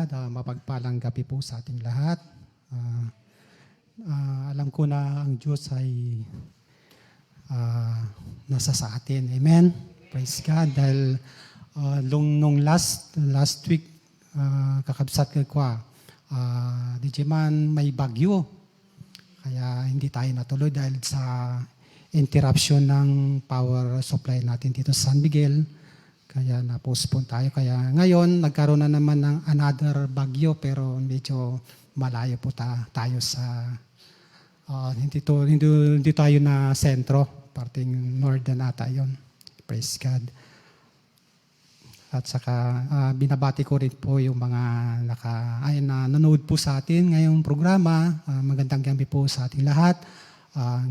God. Mapagpalang gabi po sa ating lahat. Alam ko na ang Diyos ay nasa sa atin. Amen? Praise God. Dahil nung last week, kakabsat ko, di man may bagyo. Kaya hindi tayo natuloy dahil sa interruption ng power supply natin dito sa San Miguel. Kaya na-postpone tayo. Kaya ngayon, nagkaroon na naman ng another bagyo pero medyo malayo po tayo sa hindi tayo na sentro. Parting northern ata yun. Praise God. At saka binabati ko rin po yung mga nanonood po sa atin ngayong programa. Magandang gabi po sa ating lahat.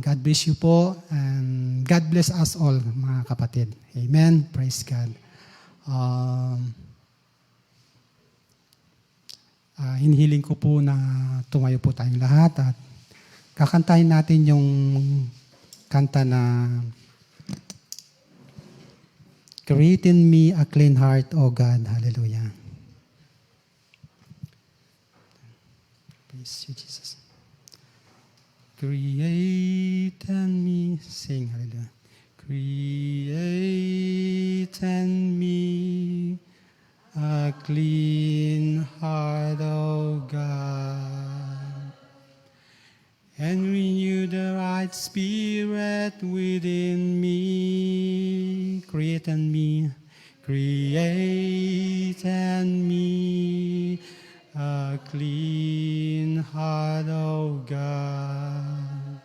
God bless you po and God bless us all mga kapatid. Amen. Praise God. Hinihiling ko po na tumayo po tayong lahat at kakantahin natin yung kanta na Create in me a clean heart, O God. Hallelujah. Praise you, Jesus. Create in me, sing, hallelujah. Create in me a clean heart, O God, and renew the right spirit within me. Create in me a clean heart, O God,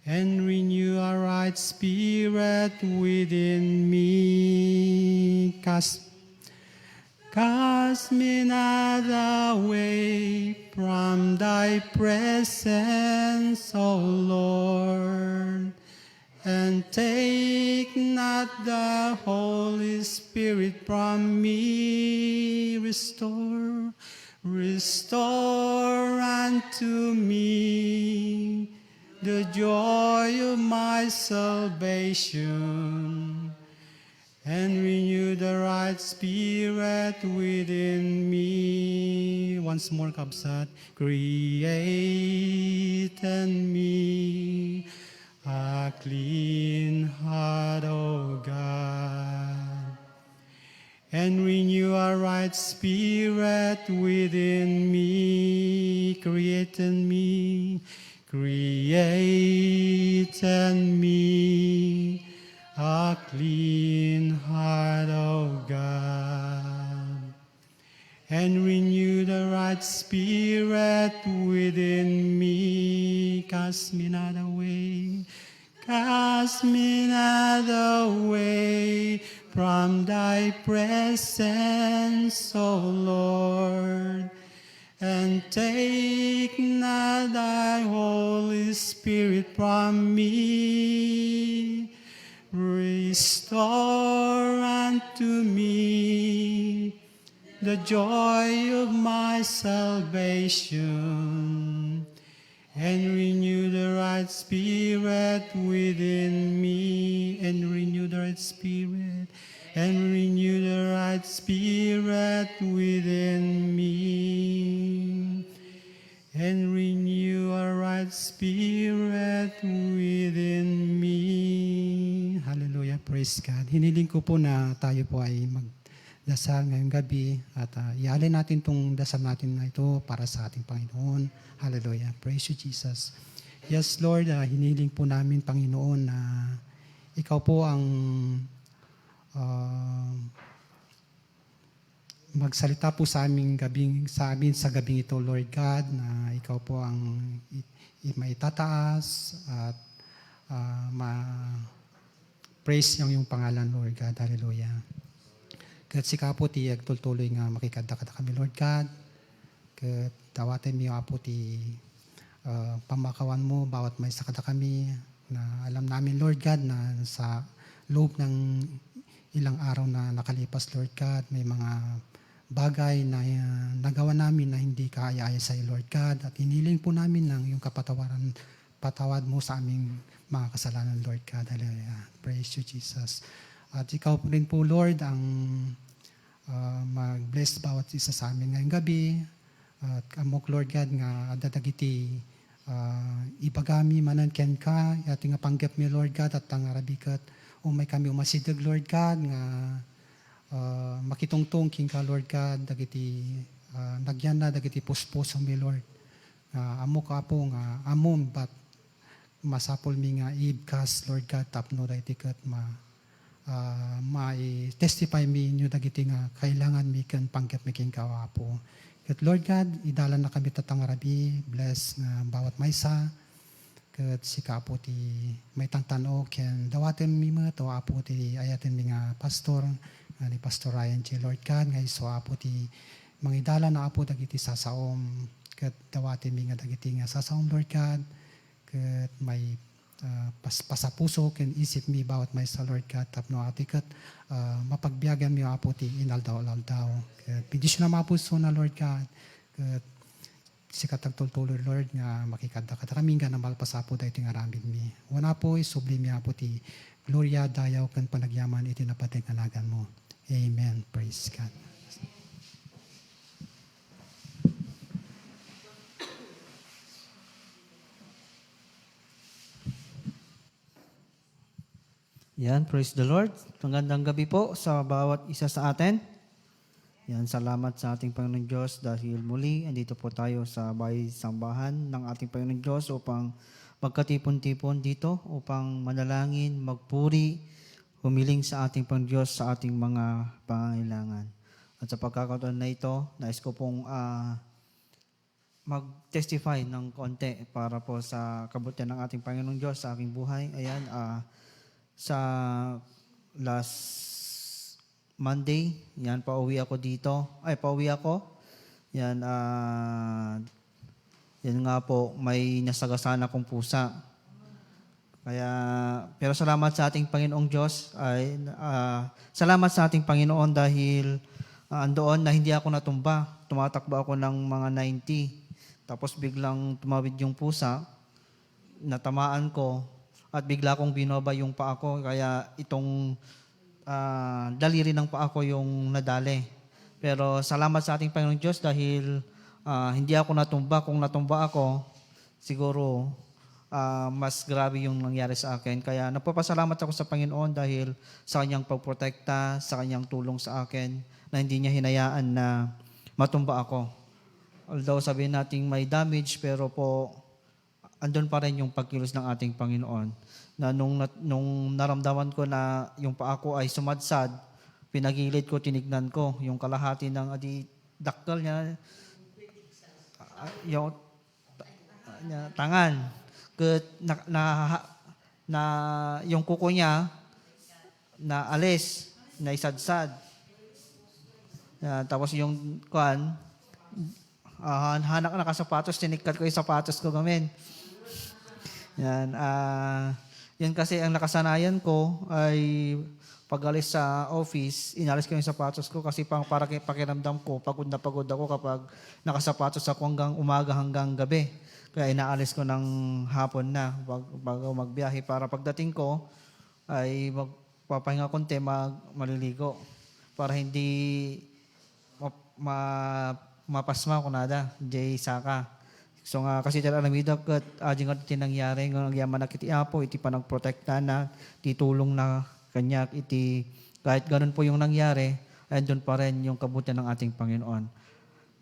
and renew a right spirit within me. Cast me not away from thy presence, O Lord, and take not the Holy Spirit from me. Restore unto me the joy of my salvation, and renew the right spirit within me. Once more, kabsat. Create in me a clean heart, O God, and renew a right spirit within me. Create in me a clean heart, O God, and renew the right spirit within me. Cast me not away from thy presence, O Lord, and take not thy Holy Spirit from me. Restore unto me the joy of my salvation, and renew the right spirit within me, and renew the right spirit, within me, and renew a right spirit within me. Hallelujah, praise God. Hiniling ko po na tayo po ay magdasal ngayong gabi at ialay natin itong dasal natin na ito para sa ating Panginoon. Hallelujah, praise you, Jesus. Yes, Lord, hiniling po namin, Panginoon, na ikaw po ang magsalita po sa amin sa gabing ito, Lord God, na ikaw po ang maitataas at praise yung pangalan, Lord God. Hallelujah. Kat sika po ti agtultuloy nga makikadakada kami, Lord God. Kat dawatin mo po ti pamakawan mo bawat may sakada kami na alam namin, Lord God, na sa loob ng ilang araw na nakalipas, Lord God, may mga bagay na nagawa namin na hindi kaaya-aya sa iyo, Lord God. At hiniling po namin ng yung patawad mo sa aming mga kasalanan, Lord God. Hallelujah. Praise you, Jesus. At ikaw po rin po, Lord, ang mag-bless bawat isa sa amin ngayong gabi. At amok Lord God nga adadagiti ibagami manan ken ka ati nga panggap mi Lord God at tangarabikat umay kami umasidag Lord God nga makitungtong king ka Lord God dagiti nagyan na dagiti puspuso mi Lord. Amok apo nga amom but masapol mi nga ibkas Lord God tapno da itikat mai-testify mi nyo dagiti nga kailangan mi kan panggap mi king kawapo. Kat Lord God, idalan na kami tatangarabi, bless nga bawat maysa. Kat si kapo ti may tangtano ken dawaten mi mga to apo ti ayaten mi nga pastor, ni Pastor Ryan J. Lord God, nga iso apo ti mangidala na apo dagiti sasaom. Kat dawaten mi nga dagiti nga sasaom Lord God. Kat may pasapuso ken isip mi bawat may sa Lord God tapno atikat mapagbiyagan mi apo ti inaldaw-aldaw ket bidisyon na mapuso na Lord God ket sikat agtultuloy Lord nga makikadda kami nga namal pasapo daytoy nga aramid mi wana po isubli mi apo ti gloria dayaw ken panagyaman iti napateng anagan mo. Amen. Praise God. Yan, praise the Lord. Magandang gabi po sa bawat isa sa atin. Yan, salamat sa ating Panginoon Diyos dahil muli andito po tayo sa bahay sambahan ng ating Panginoon Diyos upang magkatipon-tipon dito, upang manalangin, magpuri, humiling sa ating Panginoon Diyos sa ating mga pangangailangan. At sa pagkakataon na ito, nais ko pong mag-testify ng konti para po sa kabutihan ng ating Panginoon Diyos sa aking buhay. Ayan, sa last Monday, yan, pauwi ako dito. Yan, yan nga po, may nasagasaan akong pusa. Kaya, pero salamat sa ating Panginoong Diyos, salamat sa ating Panginoon dahil andoon na hindi ako natumba. Tumatakbo ako ng mga 90. Tapos biglang tumawid yung pusa, natamaan ko, at bigla kong binoba yung paa ko, kaya itong daliri ng paa ko yung nadali. Pero salamat sa ating Panginoon Diyos dahil hindi ako natumba. Kung natumba ako, siguro mas grabe yung nangyari sa akin. Kaya nagpapasalamat ako sa Panginoon dahil sa kanyang pagprotekta, sa kanyang tulong sa akin, na hindi niya hinayaan na matumba ako. Although sabihin natin may damage, pero po, andun pa rin yung pagkilos ng ating Panginoon. Na nung naramdaman ko na yung paa ko ay sumadsad, pinagilid ko, tinignan ko yung kalahati ng daktal niya, yung tangan, yung kuko niya, na alis, na isadsad. Tapos yung hanak nakasapatos, tinikkat ko yung sapatos ko gamin. Yan, yan kasi ang nakasanayan ko ay pag-alis sa office, inalis ko yung sapatos ko kasi para pakiramdam ko, pagod na pagod ako kapag nakasapatos ako hanggang umaga hanggang gabi. Kaya inaalis ko ng hapon na bago magbiyahe para pagdating ko ay magpapahinga konti, maliligo para hindi mapasma ko nada, Jay Saka. So nga kasi tala namida kat ajing at tinangyari ng yaman na kiti apo iti panagprotekta na titulong na kanya iti kahit ganun po yung nangyari andun pa rin yung kabutihan ng ating Panginoon.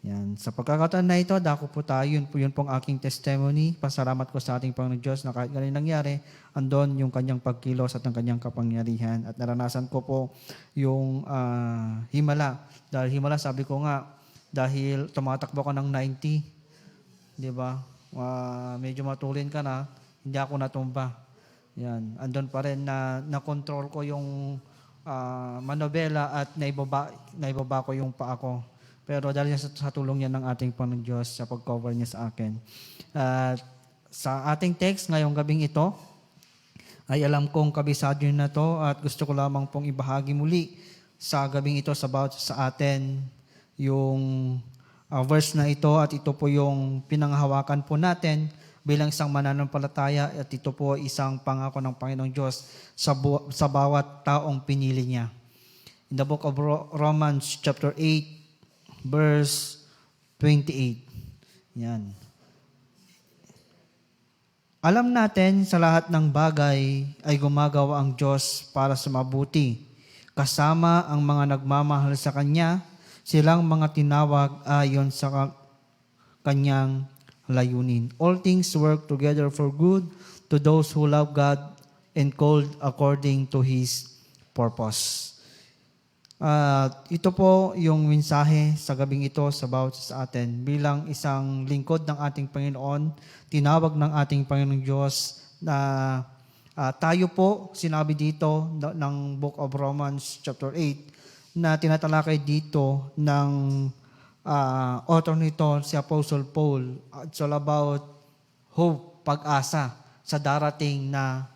Yan. Sa pagkakataon na ito, dako po tayo, yun pong aking testimony. Pasalamat ko sa ating Panginoon Diyos na kahit ganun nangyari, andun yung kanyang pagkilos at ang kanyang kapangyarihan. At naranasan ko po yung himala. Dahil himala, sabi ko nga, dahil tumatakbo ka ng 90, di ba? Medyo matulin ka na, hindi ako natumba. Yan. Andun pa rin na na-control ko yung manobela at naibaba ko yung paa ko. Pero dahil sa tulong niya ng ating Panginoon Diyos, sa pag-cover niya sa akin. Sa ating text ngayong gabing ito, ay alam kong kabisado niyo na to at gusto ko lamang pong ibahagi muli sa gabing ito sa atin yung verse na ito at ito po yung pinanghawakan po natin bilang isang mananampalataya at ito po isang pangako ng Panginoong Diyos sa bawat taong pinili niya. in the book of Romans chapter 8, verse 28. Yan. Alam natin sa lahat ng bagay ay gumagawa ang Diyos para sa mabuti. Kasama ang mga nagmamahal sa Kanya, silang mga tinawag ayon sa Kanyang layunin. All things work together for good to those who love God and called according to His purpose. Ito po yung mensahe sa gabing ito sa bawat sa atin. Bilang isang lingkod ng ating Panginoon, tinawag ng ating Panginoong Diyos na tayo po, sinabi dito ng Book of Romans chapter 8, na tinatalakay dito ng author nito, si Apostle Paul. It's all about hope, pag-asa sa darating na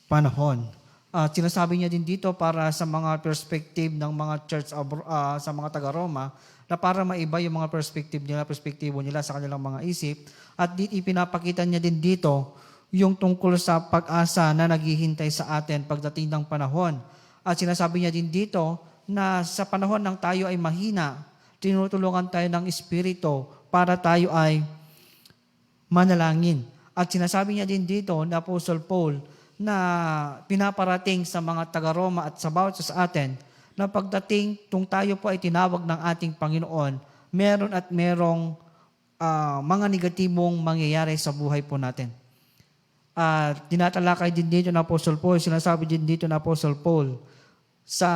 panahon. Sinasabi niya din dito para sa mga perspective ng mga church sa mga taga-Roma, na para maiba yung mga perspektibo nila sa kanilang mga isip. At ipinapakita niya din dito yung tungkol sa pag-asa na naghihintay sa atin pagdating ng panahon. At sinasabi niya din dito na sa panahon ng tayo ay mahina, tinutulungan tayo ng Espiritu para tayo ay manalangin. At sinasabi niya din dito na Apostle Paul na pinaparating sa mga taga-Roma at sa bawat sa atin na pagdating tung tayo po ay tinawag ng ating Panginoon, meron at merong mga negatibong mangyayari sa buhay po natin. Tinatalakay din dito na Apostle Paul, sinasabi din dito na Apostle Paul sa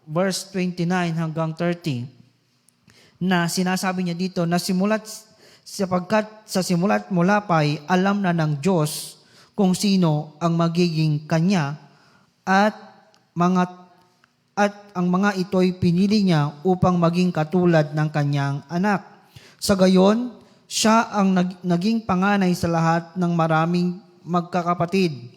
verse 29 hanggang 30, na sinasabi niya dito na sapagkat sa simulat mula pa ay alam na ng Diyos kung sino ang magiging Kanya at ang mga ito'y pinili niya upang maging katulad ng Kanyang anak. Sa gayon, siya ang naging panganay sa lahat ng maraming magkakapatid.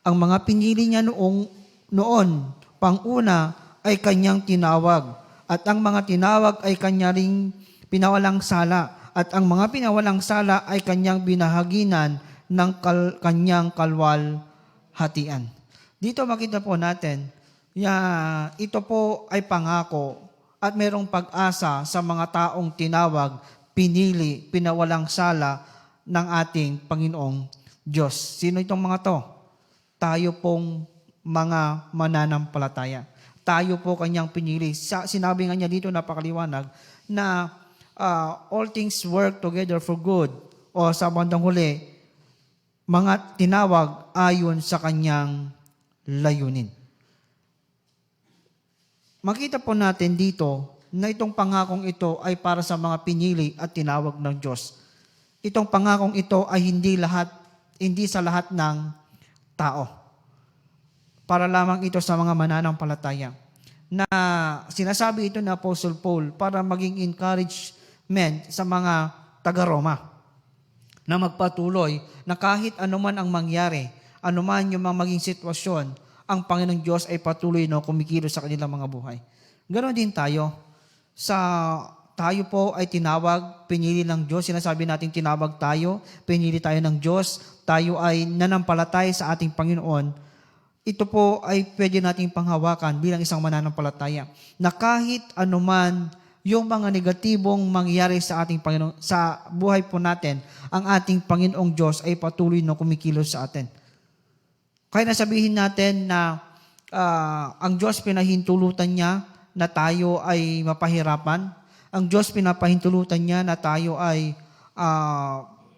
Ang mga pinili niya noon, panguna ay Kanyang tinawag, at ang mga tinawag ay Kanya ring pinawalang sala, at ang mga pinawalang sala ay Kanyang binahaginan ng Kanyang kalwalhatian. Dito makita po natin, ito po ay pangako at mayroong pag-asa sa mga taong tinawag, pinili, pinawalang sala ng ating Panginoong Diyos. Sino itong mga to? Tayo pong mga mananampalataya. Tayo po Kanyang pinili. Sinabi nga niya dito, napakaliwanag, na all things work together for good, o sa bandang huli, mga tinawag ayon sa Kanyang layunin. Makita po natin dito na itong pangakong ito ay para sa mga pinili at tinawag ng Diyos. Itong pangakong ito ay hindi sa lahat ng tao. Para lamang ito sa mga mananampalataya. Na sinasabi ito ni Apostle Paul para maging encouragement sa mga taga-Roma na magpatuloy na kahit anuman ang mangyari, anuman yung mga maging sitwasyon, ang Panginoong Diyos ay patuloy na kumikilos sa kanilang mga buhay. Ganon din tayo. Tayo po ay tinawag, pinili ng Diyos. Sinasabi natin tinawag tayo, pinili tayo ng Diyos, tayo ay nanampalatay sa ating Panginoon. Ito po ay pwede nating panghawakan bilang isang mananampalataya na kahit anuman yung mga negatibong mangyayari sa ating Panginoon, sa buhay po natin, ang ating Panginoong Diyos ay patuloy na kumikilos sa atin. Kaya nasabihin natin na ang Diyos pinahintulutan niya na tayo ay mapahirapan. Ang Diyos pinapahintulutan niya na tayo ay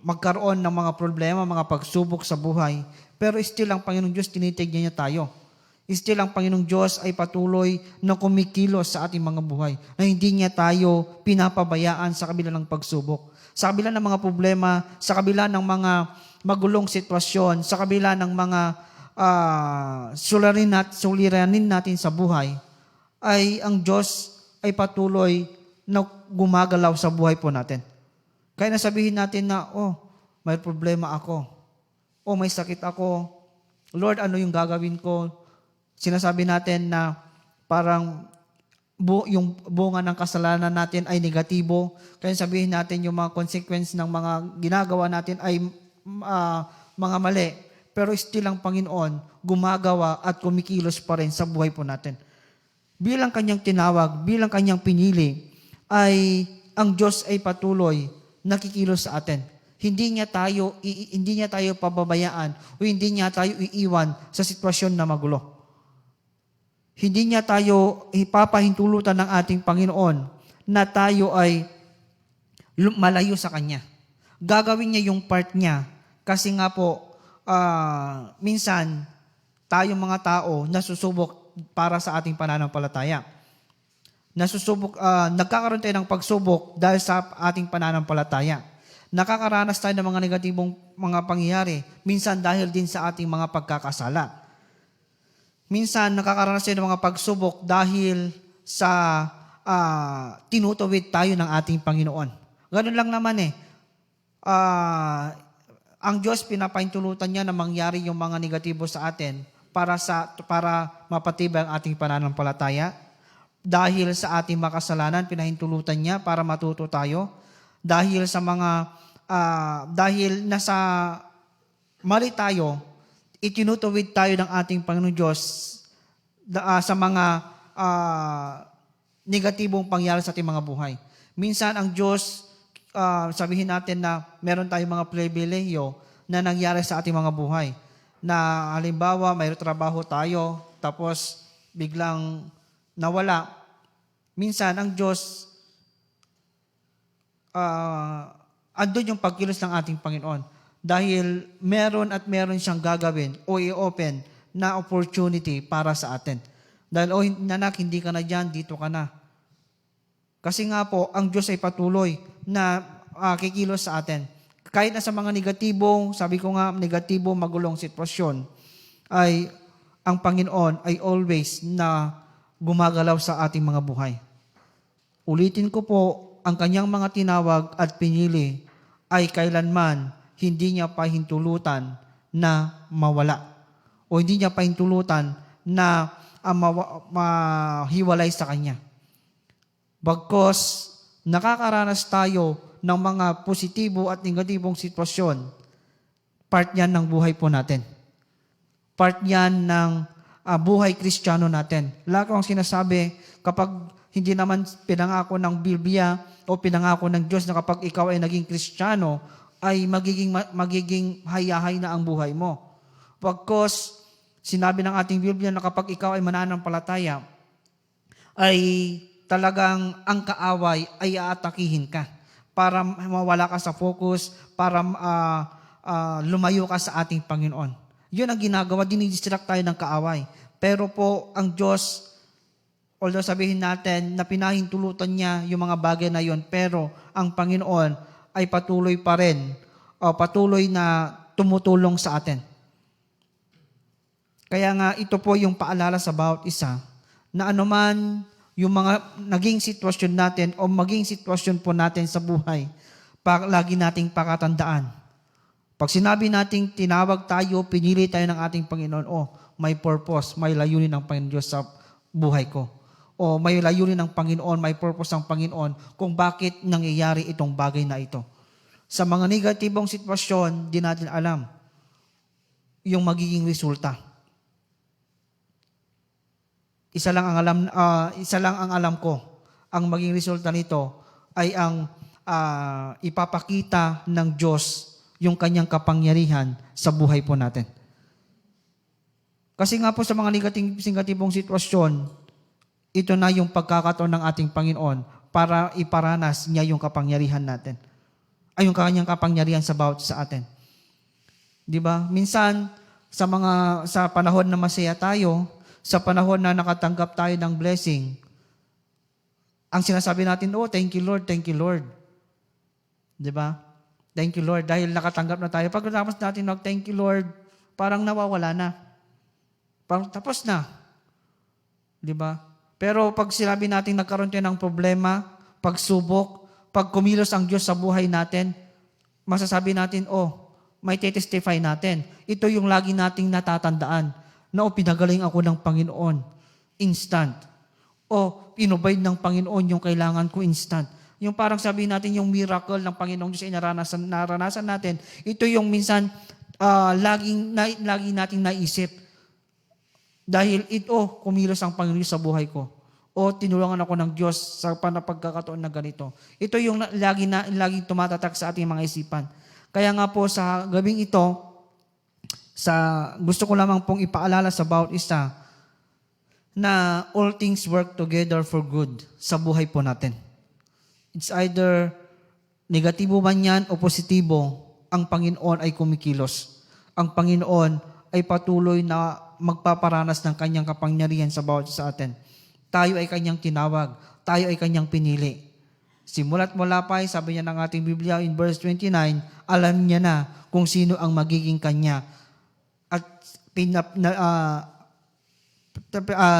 magkaroon ng mga problema, mga pagsubok sa buhay. Pero still ang Panginoong Diyos tinitignan niya tayo. Still ang Panginoong Diyos ay patuloy na kumikilos sa ating mga buhay. Na hindi niya tayo pinapabayaan sa kabila ng pagsubok. Sa kabila ng mga problema, sa kabila ng mga magulong sitwasyon, sa kabila ng mga suliranin natin sa buhay, ay ang Diyos ay patuloy na gumagalaw sa buhay po natin. Kaya nasabihin natin na, may problema ako. May sakit ako. Lord, ano yung gagawin ko? Sinasabi natin na parang yung bunga ng kasalanan natin ay negatibo. Kaya sabihin natin yung mga consequence ng mga ginagawa natin ay mga mali. Pero still ang Panginoon gumagawa at kumikilos pa rin sa buhay po natin. bilang kanyang tinawag, bilang kanyang pinili, ay ang Diyos ay patuloy nakikilos sa atin. Hindi niya tayo pababayaan o hindi niya tayo iiwan sa sitwasyon na magulo. Hindi niya tayo ipapahintulutan ng ating Panginoon na tayo ay malayo sa Kanya. Gagawin niya yung part niya kasi nga po, minsan, tayong mga tao nasusubok para sa ating pananampalataya. Nagkakaroon tayo ng pagsubok dahil sa ating pananampalataya. Nakakaranas tayo ng mga negatibong mga pangyayari, minsan dahil din sa ating mga pagkakasala. Minsan nakakaranas tayo ng mga pagsubok dahil sa tinutuwid tayo ng ating Panginoon. Ganun lang naman ang Diyos pinapahintulutan niya na mangyari yung mga negatibo sa atin para mapatibay ang ating pananampalataya. Dahil sa ating makasalanan, pinahintulutan niya para matuto tayo. Dahil nasa mali tayo, itinutuwid tayo ng ating Panginoon Diyos sa mga negatibong pangyari sa ating mga buhay. Minsan ang Diyos, sabihin natin na meron tayong mga pribilehiyo na nangyari sa ating mga buhay. Na halimbawa, may trabaho tayo, tapos biglang nawala. Minsan, ang Diyos, andun yung pagkilos ng ating Panginoon. Dahil meron siyang gagawin o i-open na opportunity para sa atin. Dahil, nanak, hindi ka na dyan, dito ka na. Kasi nga po, ang Diyos ay patuloy na kikilos sa atin. Kahit na sa mga negatibong, sabi ko nga, negatibong magulong sitwasyon, ay ang Panginoon ay always na gumagalaw sa ating mga buhay. Ulitin ko po, ang kanyang mga tinawag at pinili ay kailanman hindi niya pahintulutan na mawala. O hindi niya pahintulutan na mahiwalay sa kanya. Bagkos nakakaranas tayo ng mga positibo at negatibong sitwasyon, part yan ng buhay po natin. Part yan ng buhay Kristiyano natin. Lagi akong sinasabi, kapag hindi naman pinangako ng Biblia o pinangako ng Diyos na kapag ikaw ay naging Kristiyano, ay magiging hayahay na ang buhay mo. Pagkos sinabi ng ating Biblia na kapag ikaw ay mananampalataya, ay talagang ang kaaway ay aatakihin ka para mawala ka sa focus, para lumayo ka sa ating Panginoon. Yun ang ginagawa, dinidistract tayo ng kaaway. Pero po, ang Diyos, although sabihin natin na pinahintulutan niya yung mga bagay na yun, pero ang Panginoon ay patuloy pa rin, patuloy na tumutulong sa atin. Kaya nga, ito po yung paalala sa bawat isa, na anuman yung mga naging sitwasyon natin o maging sitwasyon po natin sa buhay, lagi nating pakatandaan. Pag sinabi nating tinawag tayo, pinili tayo ng ating Panginoon, may purpose, may layunin ng Panginoon Diyos sa buhay ko. O may layunin ng Panginoon, may purpose ng Panginoon kung bakit nangyayari itong bagay na ito. Sa mga negatibong sitwasyon, di natin alam yung magiging resulta. Isa lang ang alam ko. Ang maging resulta nito ay ang ipapakita ng Diyos yung kanyang kapangyarihan sa buhay po natin. Kasi nga po sa mga negatibong sitwasyon, ito na yung pagkakataon ng ating Panginoon para iparanas niya yung kapangyarihan natin. Ay yung kanyang kapangyarihan sa bawat sa atin. 'Di ba? Minsan sa panahon na masaya tayo, sa panahon na nakatanggap tayo ng blessing, ang sinasabi natin, thank you Lord, thank you Lord. 'Di ba? Thank you Lord dahil nakatanggap na tayo. Pagkatapos natin thank you Lord, parang nawawala na. Parang tapos na. 'Di ba? Pero pag sinabi natin nagkaroon tayo ng problema, pagsubok, pag kumilos ang Diyos sa buhay natin, masasabi natin, may testify natin. Ito yung lagi nating natatandaan na pinagaling ako ng Panginoon. Instant. Pinubay ng Panginoon yung kailangan ko instant. Yung parang sabihin natin yung miracle ng Panginoong Diyos ay naranasan natin. Ito yung minsan lagi nating naisip. Dahil kumilos ang Panginoon sa buhay ko. o tinulungan ako ng Diyos sa pagkakataon na ganito. Ito yung laging tumatatak sa ating mga isipan. Kaya nga po sa gabing ito, gusto ko lamang pong ipaalala sa bawat isa na all things work together for good sa buhay po natin. It's either negatibo man yan o positibo, ang Panginoon ay kumikilos. Ang Panginoon ay patuloy na magpaparanas ng kanyang kapangyarihan sa bawat isa sa atin. Tayo ay kanyang tinawag. Tayo ay kanyang pinili. Simula't mula pa, sabi niya ng ating Biblia in verse 29, alam niya na kung sino ang magiging kanya. At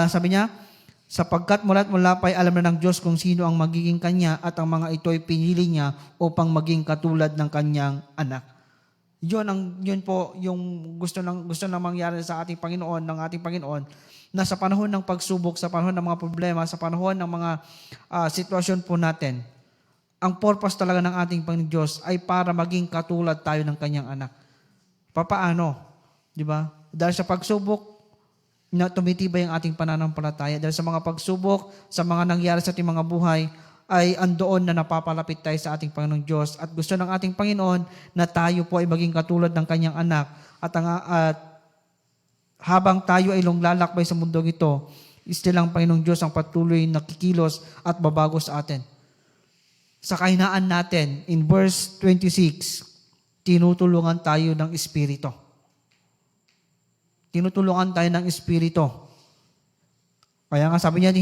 sabi niya, sapagkat mula't mula pa alam na ng Diyos kung sino ang magiging kanya at ang mga ito ay pinili niya upang maging katulad ng kanyang anak. Yun po yung gusto ng mangyari sa ating Panginoon, ng ating Panginoon, na sa panahon ng pagsubok, sa panahon ng mga problema, sa panahon ng mga sitwasyon po natin, ang purpose talaga ng ating Panginoon Diyos ay para maging katulad tayo ng kanyang anak. Papaano? Di ba? Dahil sa pagsubok, na tumitibay ang ating pananampalataya. Dahil sa mga pagsubok, sa mga nangyari sa ating mga buhay, ay andoon na napapalapit tayo sa ating Panginoong Diyos. At gusto ng ating Panginoon na tayo po ay maging katulad ng kanyang anak. At habang tayo ay lunglalakbay sa mundong ito, still ang Panginoong Diyos ang patuloy nakikilos at babago sa atin. Sa kahinaan natin, in verse 26, tinutulungan tayo ng Espiritu. Tinutulungan tayo ng Espiritu. Kaya nga sabi niya,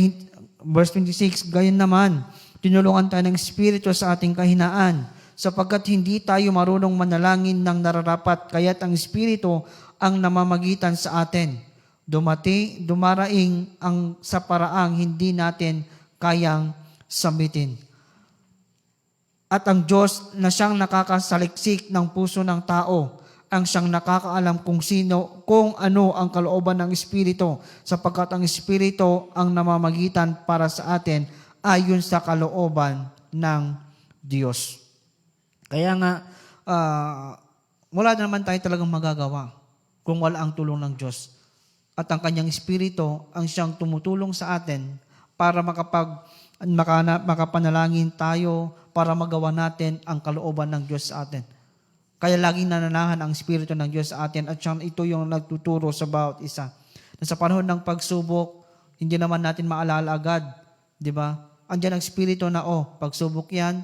verse 26, gayon naman, tinulungan tayo ng Espiritu sa ating kahinaan, sapagkat hindi tayo marunong manalangin ng nararapat, kaya't ang Espiritu ang namamagitan sa atin. Dumaraing ang sa paraang hindi natin kayang samitin. At ang Diyos na siyang nakakasaliksik ng puso ng tao, ang siyang nakakaalam kung ano ang kalooban ng Espiritu, sapagkat ang Espiritu ang namamagitan para sa atin ayon sa kalooban ng Diyos. Kaya nga, wala naman tayo talagang magagawa kung wala ang tulong ng Diyos. At ang kanyang Espiritu ang siyang tumutulong sa atin para makapanalangin tayo, para magawa natin ang kalooban ng Diyos sa atin. Kaya laging nananahan ang Espiritu ng Diyos sa atin at siyang ito yung nagtuturo sa bawat isa. Na sa panahon ng pagsubok, hindi naman natin maalala agad, di ba? Andiyan ang Espiritu na, pagsubok yan,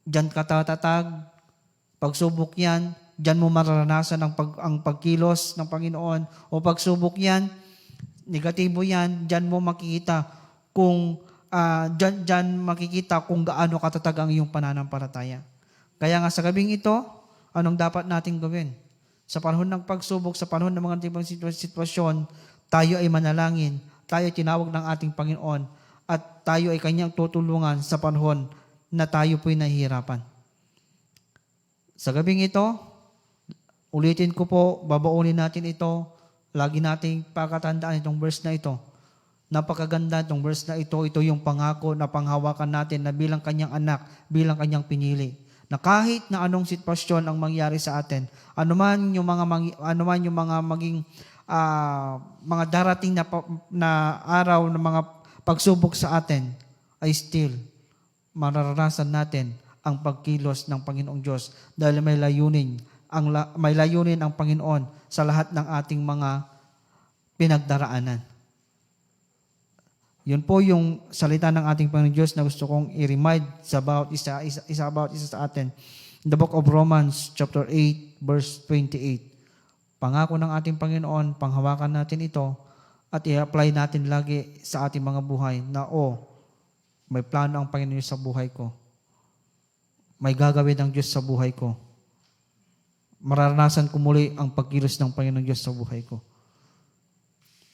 diyan ka tatatag, pagsubok yan, diyan mo mararanasan ang pagkilos ng Panginoon, o pagsubok yan, negatibo yan, diyan mo makikita kung makikita kung gaano katatag ang iyong pananampalataya. Kaya nga sa gabing ito, anong dapat nating gawin? Sa panahon ng pagsubok, sa panahon ng mga tibang sitwasyon, tayo ay manalangin, tayo ay tinawag ng ating Panginoon, at tayo ay kanyang tutulungan sa panahon na tayo po'y nahihirapan. Sa gabing ito, ulitin ko po, babaunin natin ito, lagi nating pakatandaan itong verse na ito. Napakaganda itong verse na ito, ito yung pangako na panghawakan natin na bilang kanyang anak, bilang kanyang pinili. Na kahit na anong sitwasyon ang mangyari sa atin, anuman yung mga maging mga darating na araw ng mga pagsubok sa atin, ay still mararanasan natin ang pagkilos ng Panginoong Diyos dahil may layunin ang Panginoon sa lahat ng ating mga pinagdaraanan. Yun po yung salita ng ating Panginoong Diyos na gusto kong i-remind sa bawat isa sa atin. In the book of Romans, chapter 8, verse 28. Pangako ng ating Panginoon, panghawakan natin ito at i-apply natin lagi sa ating mga buhay na, may plano ang Panginoon sa buhay ko. May gagawin ng Diyos sa buhay ko. Mararanasan ko muli ang pagkilos ng Panginoong Diyos sa buhay ko.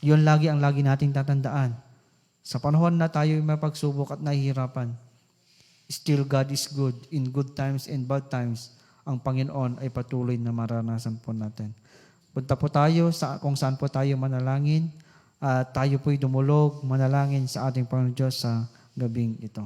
Yun lagi ang lagi nating tatandaan. Sa panahon na tayo may pagsubok at nahihirapan, still God is good. In good times and bad times, ang Panginoon ay patuloy na maranasan po natin. Punta po tayo kung saan po tayo manalangin at tayo po'y dumulog, manalangin sa ating Panginoon Diyos sa gabing ito.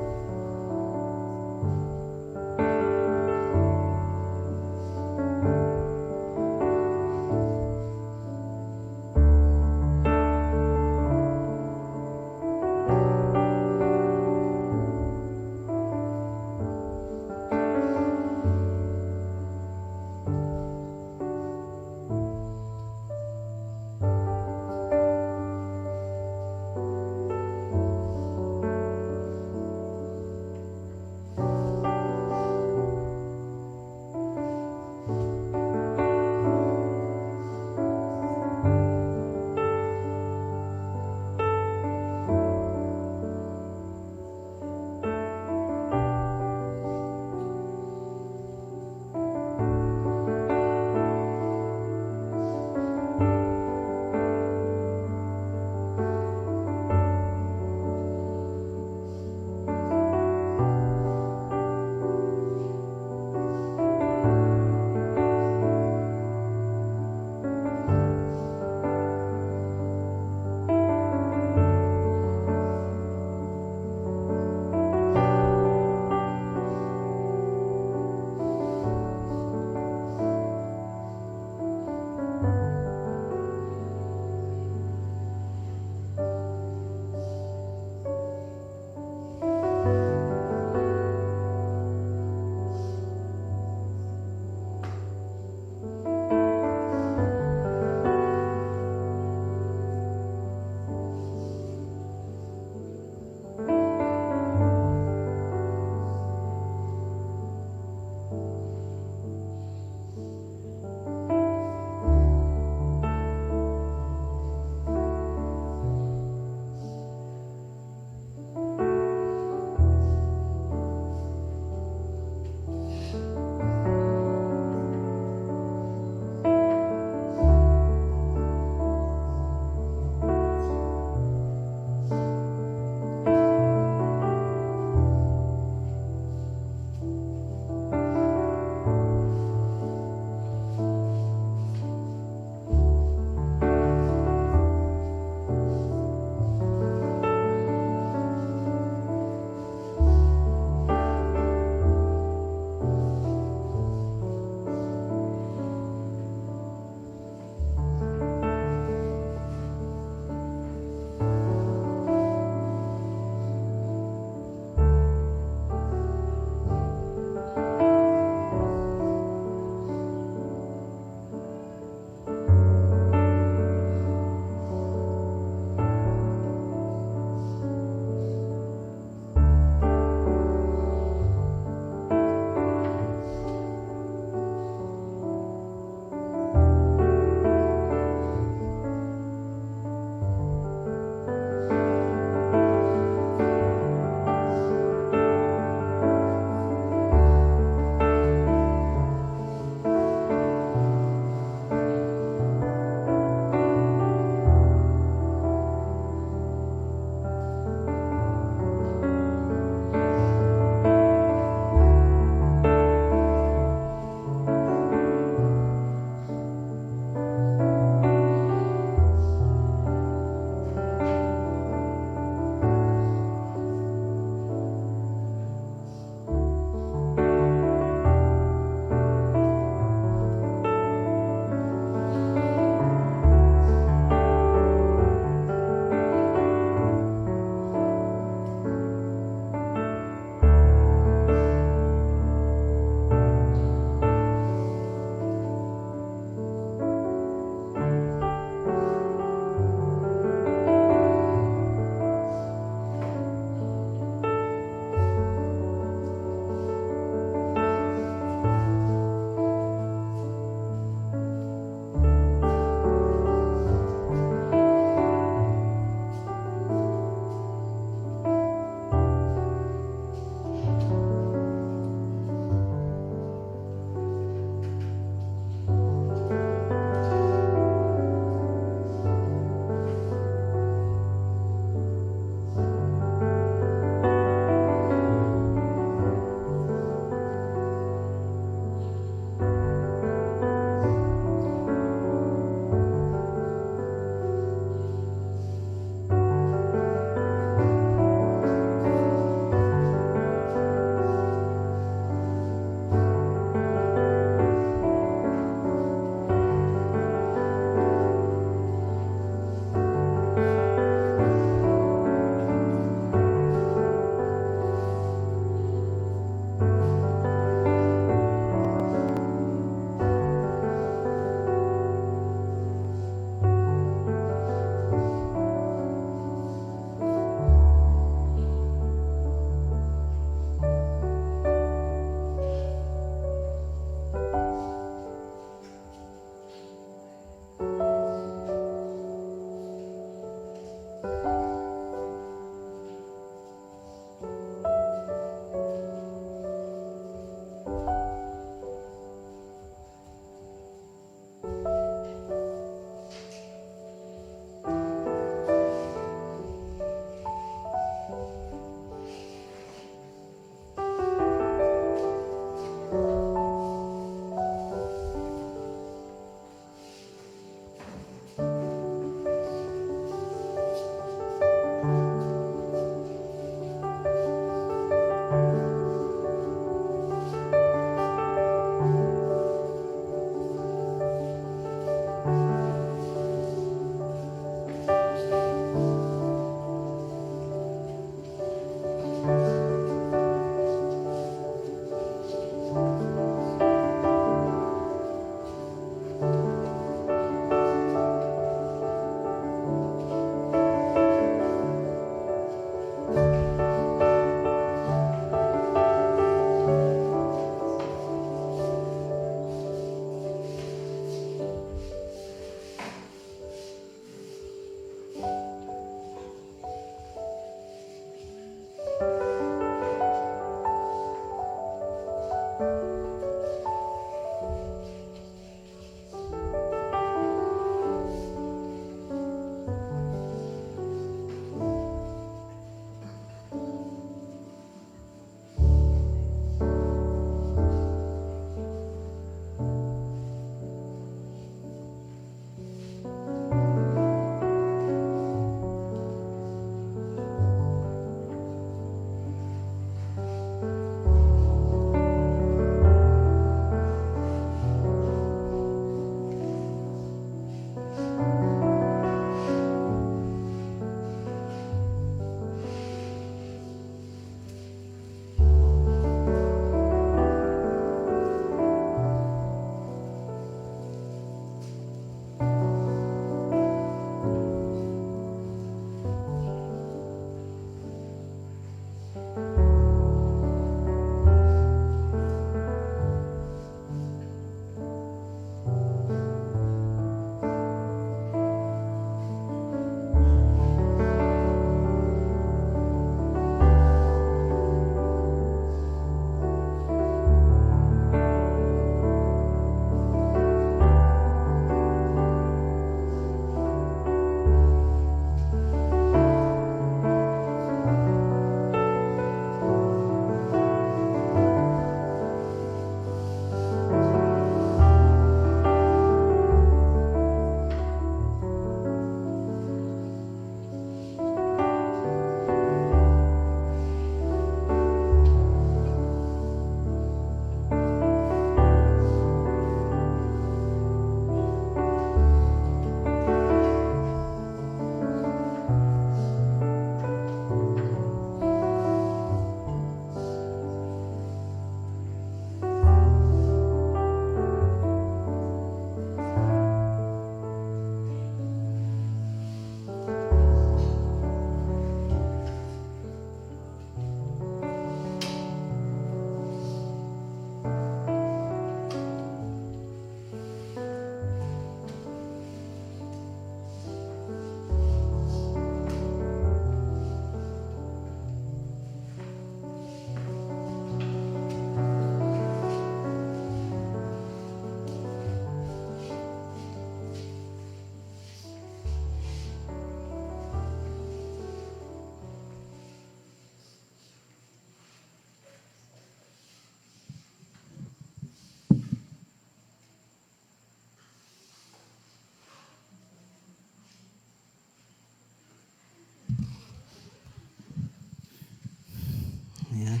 Ayan.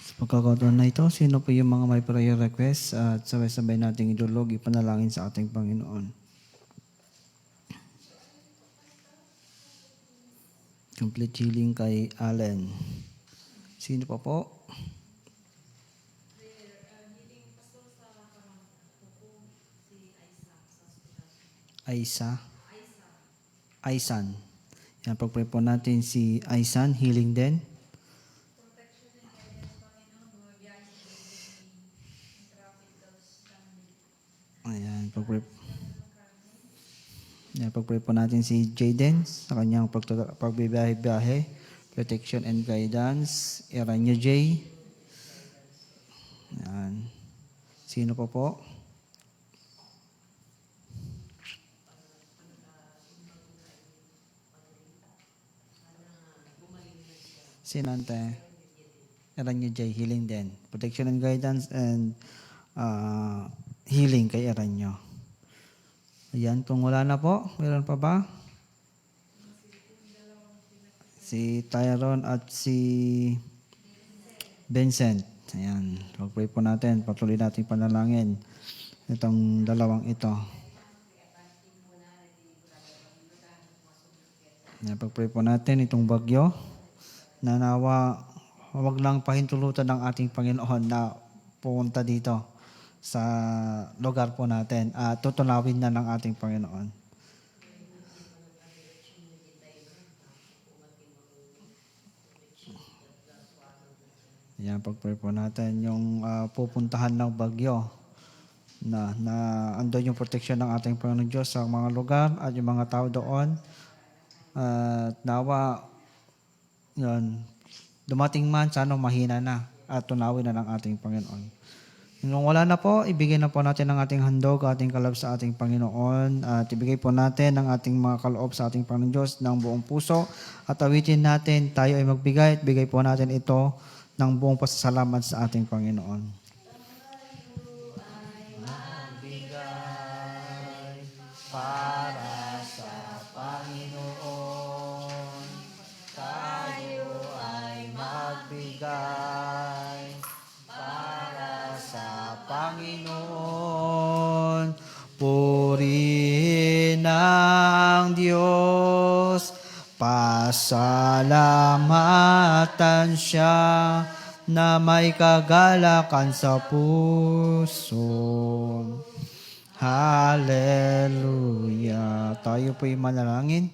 Sa pagkakataon na ito, sino po yung mga may prayer request at sabay-sabay nating idulog, ipanalangin sa ating Panginoon. Complete healing kay Allen. Sino pa po? Aisa. Aisan. Yan, pag-pray po natin si Aisan, healing din. Ayan, pag-pray po natin si Jaden sa kanyang pagbibiyahe, protection and guidance. Eranyo J. Ayan. Sino pa po? Sinante. Eranyo J, healing din. Protection and guidance and healing kay Eranyo. Ayan, kung wala na po, meron pa ba? Si Tyrone at si Vincent. Ayan, pag-pray po natin, patuloy natin panalangin itong dalawang ito. Ayan, pag-pray po natin itong bagyo na nawa huwag lang pahintulutan ng ating Panginoon na pumunta dito sa lugar po natin at tutunawin na ng ating Panginoon. Yan, pag-pray po natin yung pupuntahan ng bagyo na andun yung proteksyon ng ating Panginoon Diyos sa mga lugar at yung mga tao doon. At nawa yun, dumating man, sana mahina na at tunawin na ng ating Panginoon. Nung wala na po, ibigay na po natin ang ating handog, ating kaloob sa ating Panginoon. At ibigay po natin ang ating mga kaloob sa ating Panginoon Diyos ng buong puso. At awitin natin, tayo ay magbigay at bigay po natin ito ng buong pasasalamat sa ating Panginoon. Para sa Panginoon, tayo ay magbigay. Para sa Panginoon, purihin ang Diyos. Pasalamatan siya na may kagalakan sa puso. Hallelujah. Tayo po'y manalangin.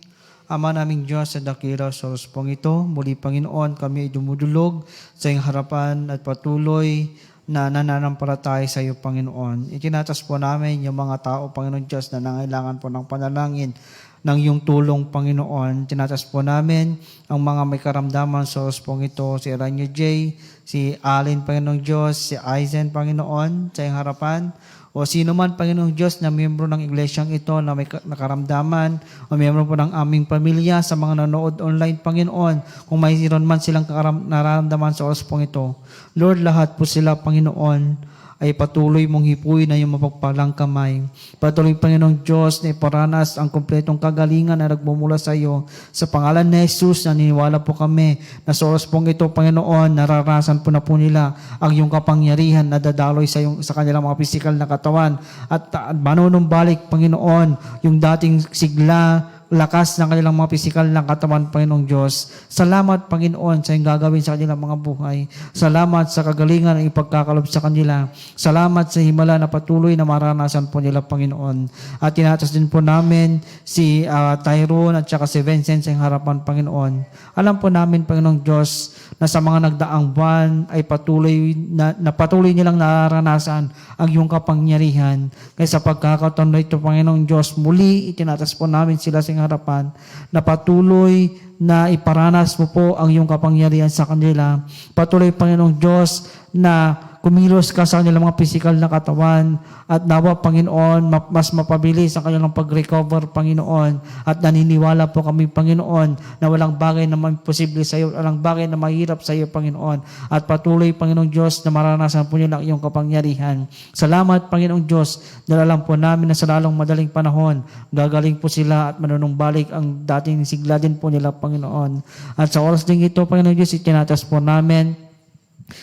Ama naming Diyos, sa dakila sa oras pong ito, muli Panginoon, kami ay dumudulog sa iyong harapan at patuloy na nananampalataya sa iyo, Panginoon. Itinatas po namin yung mga tao, Panginoon Diyos, na nangailangan po ng panalangin ng iyong tulong, Panginoon. Tinatas po namin ang mga may karamdaman sa oras pong ito, si Eranio J., si Allen, Panginoong Diyos, si Aizen, Panginoon, sa iyong harapan, o sino man, Panginoong Diyos, na miyembro ng iglesyang ito na may nakaramdaman o miyembro po ng aming pamilya sa mga nanood online, Panginoon, kung mayroon man silang nararamdaman sa oras pong ito. Lord, lahat po sila, Panginoon, ay patuloy mong hipuin na yung mapagpalang kamay. Patuloy, Panginoong Diyos, na iparanas ang kumpletong kagalingan na nagmumula sa iyo. Sa pangalan ni Jesus, naniniwala po kami na sa oras pong ito, Panginoon, nararasan po na po nila ang iyong kapangyarihan na dadaloy sa kanilang mga pisikal na katawan. At manunumbalik, Panginoon, yung dating sigla, lakas ng kanilang mga pisikal na katawan, Panginoong Diyos. Salamat, Panginoon, sa iyong gagawin sa kanilang mga buhay. Salamat sa kagalingan ng ipagkakalob sa kanila. Salamat sa himala na patuloy na maranasan po nila, Panginoon. At tinatas din po namin si Tyrone at saka si Vincent sa iyong harapan, Panginoon. Alam po namin, Panginoong Diyos, na sa mga nagdaang buwan ay patuloy nilang nararanasan ang iyong kapangyarihan. Kaya sa pagkakataon na ito, Panginoong Diyos, muli itinatas po namin sila sa harapan na patuloy na iparanas mo po ang iyong kapangyarihan sa kanila. Patuloy, Panginoong Diyos, na kumilos ka sa kanilang mga pisikal na katawan at nawa, Panginoon, mas mapabilis ang kanilang pag-recover, Panginoon. At naniniwala po kami, Panginoon, na walang bagay na imposible sa iyo, walang bagay na mahirap sa iyo, Panginoon. At patuloy, Panginoong Diyos, na maranasan po nila ang iyong kapangyarihan. Salamat, Panginoong Diyos, dahil alam po namin na sa lalong madaling panahon, gagaling po sila at manunumbalik ang dating sigla din po nila, Panginoon. At sa oras din ito, Panginoong Diyos, itinatas po namin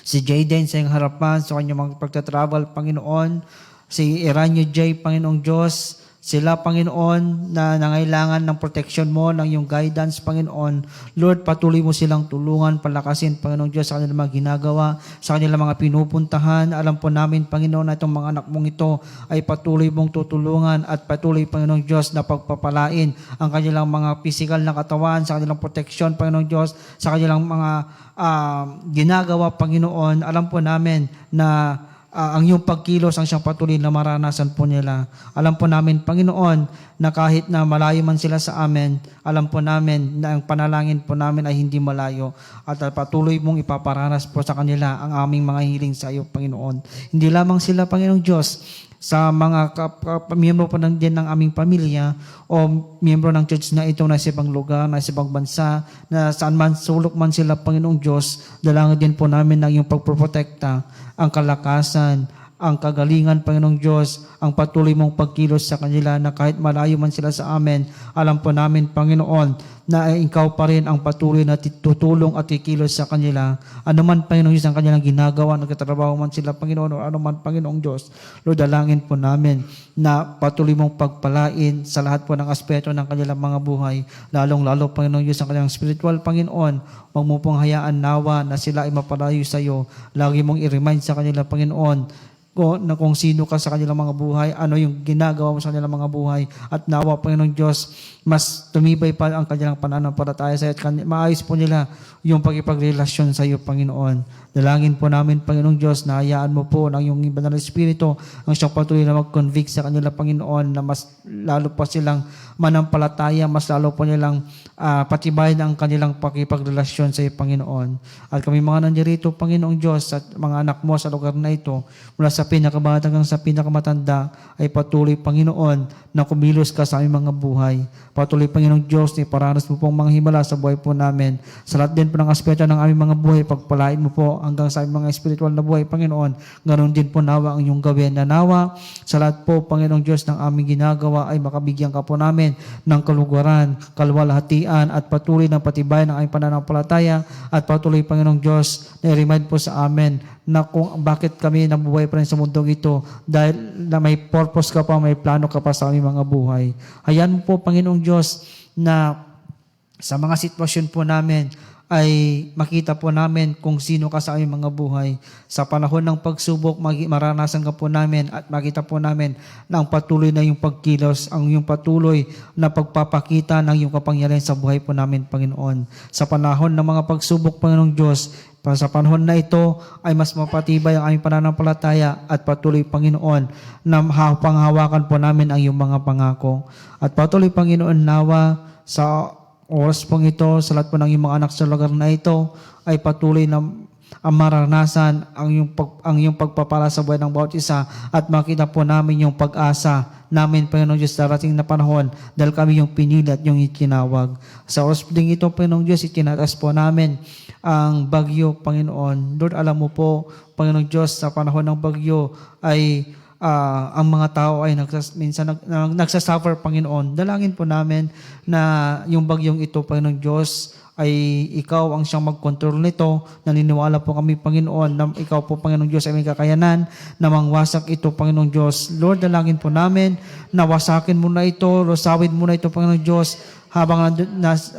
si Jayden sa iyong harapan, sa kanyang mga pagtatravel, Panginoon. Si Eranio J, Panginoong Diyos, sila, Panginoon, na nangailangan ng protection mo, ng iyong guidance, Panginoon. Lord, patuloy mo silang tulungan, palakasin, Panginoong Diyos, sa kanilang mga ginagawa, sa kanilang mga pinupuntahan. Alam po namin, Panginoon, na itong mga anak mong ito ay patuloy mong tutulungan at patuloy, Panginoong Diyos, na pagpapalain ang kanilang mga physical na katawan, sa kanilang protection, Panginoong Diyos, sa kanilang mga ginagawa, Panginoon. Alam po namin na ang iyong pagkilos ang siyang patuloy na maranasan po nila. Alam po namin, Panginoon, na kahit na malayo man sila sa amin, alam po namin na ang panalangin po namin ay hindi malayo at patuloy mong ipaparanas po sa kanila ang aming mga hiling sa iyo, Panginoon. Hindi lamang sila, Panginoong Diyos, sa mga miyembro po din ng aming pamilya o miyembro ng church na ito na sa ibang lugar, na sa ibang bansa, na saan man sulok man sila, Panginoong Diyos, dalangin din po namin ng iyong pagproprotekta, ang kalakasan, ang kagalingan, Panginoong Diyos, ang patuloy mong pagkilos sa kanila na kahit malayo man sila sa amin, alam po namin, Panginoon, na ikaw pa rin ang patuloy na tutulong at kikilos sa kanila. Ano man, Panginoong Diyos, ang kanilang ginagawa, nagtatrabaho man sila, Panginoon, o ano man, Panginoong Diyos, Lord, dalangin po namin na patuloy mong pagpalain sa lahat po ng aspeto ng kanilang mga buhay, lalong-lalo, Panginoong Diyos, ang kanilang spiritual, Panginoon. Huwag mo pong hayaan nawa na sila ay mapalayo sa iyo. Lagi mong i-remind sa kanila, Panginoon, kung sino ka sa kanilang mga buhay, ano yung ginagawa mo sa kanilang mga buhay, at nawa, Panginoong Diyos, mas tumibay pa ang kanilang pananampalataya sa iyo at maayos po nila yung pagkipagrelasyon sa iyo, Panginoon. Dalangin po namin, Panginoong Diyos, na hayaan mo po ng iyong Banal na Espiritu ang siyang patuloy na mag-convict sa kanila, Panginoon, na mas lalo pa silang manampalataya, mas lalo po nilang patibayin ang kanilang pakipagrelasyon sa iyo, Panginoon. At kami mga nandirito, Panginoong Diyos, at mga anak mo sa lugar na ito, mula sa sa pinakabata hanggang sa pinakamatanda, ay patuloy, Panginoon, na kumilos ka sa aming mga buhay. Patuloy, Panginoong Diyos, na iparanas mo po ang mga himala sa buhay po namin. Sa lahat din po ng aspeto ng aming mga buhay, pagpalain mo po hanggang sa aming mga espiritual na buhay, Panginoon. Ganon din po nawa ang iyong gawin na nawa. Sa lahat po, Panginoong Diyos, ng aming ginagawa ay makabigyan ka po namin ng kaluguran, kalwalhatian at patuloy ng patibayan ng aming pananampalataya at patuloy, Panginoong Diyos, na i-remind po sa amin na kung bakit kami nabubuhay pa rin sa mundong ito dahil na may purpose ka pa, may plano ka pa sa aming mga buhay. Hayaan mo po, Panginoong Diyos, na sa mga sitwasyon po namin ay makita po namin kung sino ka sa aming mga buhay. Sa panahon ng pagsubok, maranasan ka po namin at makita po namin na ang patuloy na yung pagkilos, ang yung patuloy na pagpapakita ng yung kapangyarihan sa buhay po namin, Panginoon. Sa panahon ng mga pagsubok, Panginoong Diyos, sa panahon na ito ay mas mapatibay ang aming pananampalataya at patuloy, Panginoon, na panghawakan po namin ang iyong mga pangako. At patuloy, Panginoon, nawa sa oras pong ito, sa lahat po ng iyong mga anak sa lugar na ito, ay patuloy na ang maranasan ang iyong pagpapala sa buhay ng bawat isa at makita po namin yung pag-asa namin, Panginoong Diyos, darating na panahon dahil kami yung pinili at yung itinawag. Sa oras ding ito, Panginoong Diyos, itinatas po namin ang bagyo, Panginoon. Lord, alam mo po, Panginoong Diyos, sa panahon ng bagyo ay ang mga tao ay minsan nagsasuffer, Panginoon. Dalangin po namin na yung bagyong ito, Panginoong Diyos, ay ikaw ang siyang mag-control nito. Naniniwala po kami, Panginoon, na ikaw po, Panginoong Diyos, ay may kakayanan na mangwasak ito, Panginoong Diyos. Lord, dalangin po namin na wasakin mo na ito, rosawin mo na ito, Panginoong Diyos, habang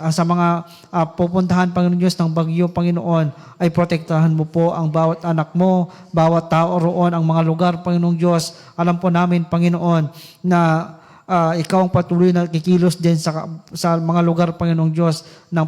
sa mga pupuntahan, Panginoon Diyos, ng bagyo, Panginoon, ay protektahan mo po ang bawat anak mo, bawat tao roon, ang mga lugar, Panginoong Diyos. Alam po namin, Panginoon, na ikaw ang patuloy na kikilos din sa mga lugar, Panginoong Diyos, ng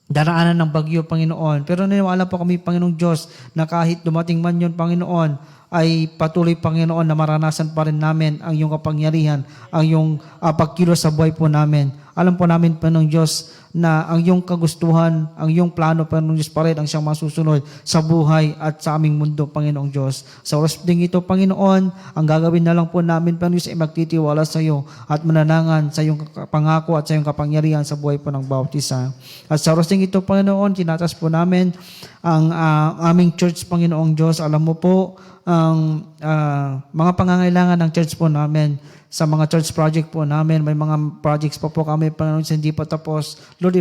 daraanan ng bagyo, Panginoon. Pero naniwala po kami, Panginoong Diyos, na kahit dumating man yun, Panginoon, ay patuloy, Panginoon, na maranasan pa rin namin ang iyong kapangyarihan, ang iyong pagkilos sa buhay po namin. Alam po namin, Panginoong Diyos, na ang iyong kagustuhan, ang iyong plano, Panginoong Diyos, pa rin ang siyang masusunod sa buhay at sa aming mundo, Panginoong Diyos. Sa oras ding ito, Panginoon, ang gagawin na lang po namin, Panginoong Diyos, ay magtitiwala sa iyo at mananangan sa iyong pangako at sa iyong kapangyarihan sa buhay po ng bawat isa. At sa oras ding ito, Panginoon, tinatas po namin ang aming church, Panginoong Diyos. Alam mo po, ang mga pangangailangan ng church po namin. Sa mga church project po namin, may mga projects pa po kami, Panginoon, hindi pa tapos. Lord,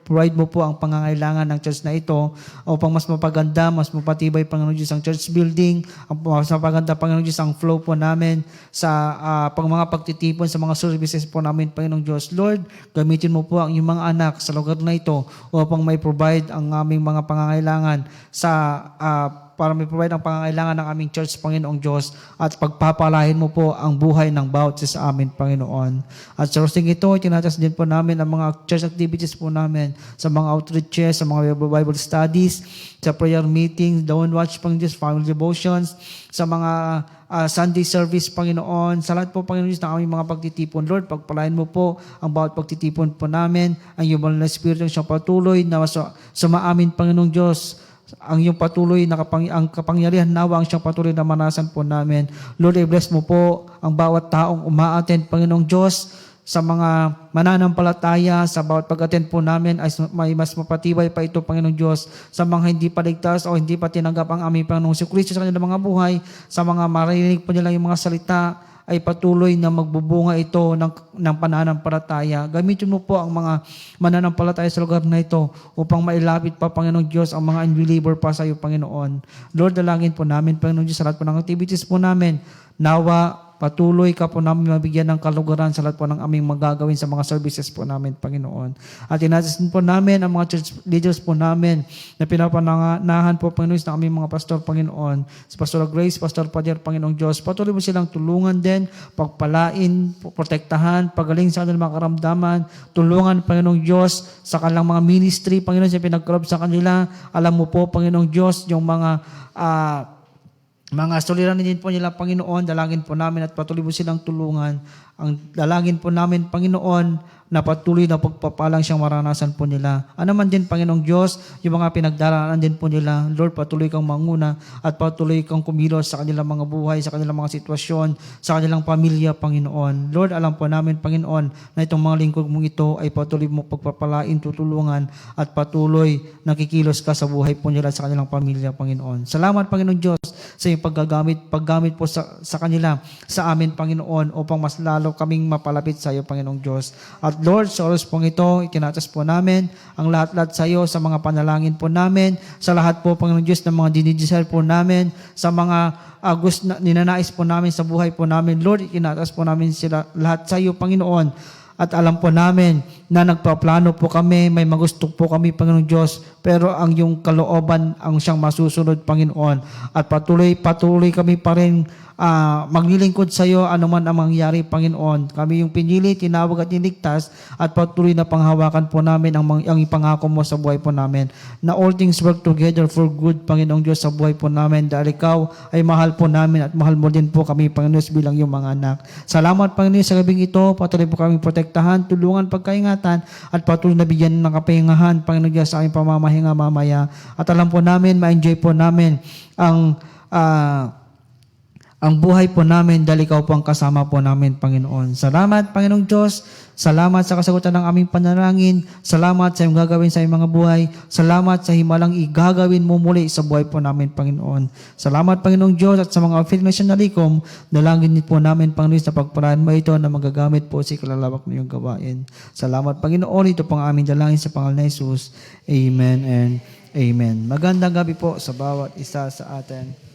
provide mo po ang pangangailangan ng church na ito upang mas mapaganda, mas mapatibay, Panginoon Diyos, ang church building, mas mapaganda, Panginoon Diyos, ang flow po namin sa mga pagtitipon sa mga services po namin, Panginoong Diyos. Lord, gamitin mo po ang iyong mga anak sa lugar na ito upang may provide ang aming mga pangangailangan para may provide ang pangangailangan ng aming church, Panginoong Diyos, at pagpapalahin mo po ang buhay ng bawat isa sa amin, Panginoon. At sa rosting ito, tinatas din po namin ang mga church activities po namin sa mga outreaches, sa mga Bible studies, sa prayer meetings, dawn watch, Panginoon Diyos, family devotions, sa mga Sunday service, Panginoon, sa lahat po, Panginoon Diyos, ng aming mga pagtitipon. Lord, pagpalain mo po ang bawat pagtitipon po namin, ang iyong banal na Espiritu ang siyang patuloy na sumaamin, Panginoong Diyos, ang iyong patuloy na ang kapangyarihan nawa ang siyang patuloy na manasan po namin. Lord, i-bless mo po ang bawat taong umaattend, Panginoong Diyos, sa mga mananampalataya, sa bawat pag-attend po namin ay may mas mapatibay pa ito, Panginoong Diyos, sa mga hindi pa ligtas o hindi pa tinanggap ang aming Panginoong Kristo sa kanilang mga buhay, sa mga marinig po nila yung mga salita, ay patuloy na magbubunga ito ng pananampalataya. Gamitin mo po ang mga mananampalataya sa lugar na ito upang mailapit pa, Panginoong Diyos, ang mga unbeliever pa sa iyo, Panginoon. Lord, dalangin po namin, Panginoong Diyos, sa lahat po ng activities po namin, nawa patuloy ka po namin mabigyan ng kaluguran sa lahat po ng aming magagawin sa mga services po namin, Panginoon. At inasin po namin ang mga church leaders po namin na pinapananahan po, Panginoon, ng aming mga pastor, Panginoon. Si Pastor Grace, Pastor Pader, Panginoong Diyos, patuloy mo silang tulungan din, pagpalain, protektahan, pagaling sa kanilang mga karamdaman, tulungan, Panginoong Diyos, sa kanilang mga ministry, Panginoon, sa pinagkarob sa kanila. Alam mo po, Panginoong Diyos, yung mga Mga suliranin din po nila, Panginoon, dalangin po namin at patuloy mo silang tulungan. Ang dalangin po namin, Panginoon, na patuloy na pagpapalang siyang maranasan po nila. Ano man din, Panginoong Diyos, yung mga pinagdaraanan din po nila, Lord, patuloy kang manguna at patuloy kang kumilos sa kanilang mga buhay, sa kanilang mga sitwasyon, sa kanilang pamilya, Panginoon. Lord, alam po namin, Panginoon, na itong mga lingkod mong ito ay patuloy mo pagpapalain, tutulungan at patuloy nakikilos ka sa buhay po nila sa kanilang pamilya, Panginoon. Salamat, Panginoong Diyos, sa iyong paggamit po sa kanila, sa amin, Panginoon, upang mas lalo kaming mapalapit sa iyo, Panginoong Diyos. At Lord, sa oras pong ito, itinatas po namin ang lahat-lahat sa iyo sa mga panalangin po namin, sa lahat po, Panginoong Diyos, ng mga dinidesire po namin, sa mga ninanais po namin sa buhay po namin. Lord, itinatas po namin sila lahat sa iyo, Panginoon. At alam po namin na nagpaplano po kami, may magusto po kami, Panginoong Diyos, pero ang yung kalooban ang siyang masusunod, Panginoon. At patuloy kami pa rin maglilingkod sa iyo anuman ang mangyari, Panginoon. Kami yung pinili, tinawag at niligtas at patuloy na panghawakan po namin ang ipangako mo sa buhay po namin. Na all things work together for good, Panginoong Diyos, sa buhay po namin dahil ikaw ay mahal po namin at mahal mo din po kami, Panginoon, bilang yung mga anak. Salamat, Panginoon, sa gabing ito. Patuloy po kami protektahan, tulungan, pagkaingatan at patuloy na bigyan ng kapahingahan, Panginoon Diyos, sa aming pamamahinga mamaya. At alam po namin, ma-enjoy po namin ang buhay po namin dahil ikaw po ang kasama po namin, Panginoon. Salamat, Panginoong Diyos. Salamat sa kasagutan ng aming panalangin. Salamat sa iyong gagawin sa aming mga buhay. Salamat sa himalang igagawin mo muli sa buhay po namin, Panginoon. Salamat, Panginoong Diyos, at sa mga official na sinalikom, dalangin po namin, Panginoon, sa pagparaan mo ito na magagamit po sa kalalawak na iyong gawain. Salamat, Panginoon. Ito pang aming dalangin sa pangalan ni Jesus. Amen and Amen. Magandang gabi po sa bawat isa sa atin.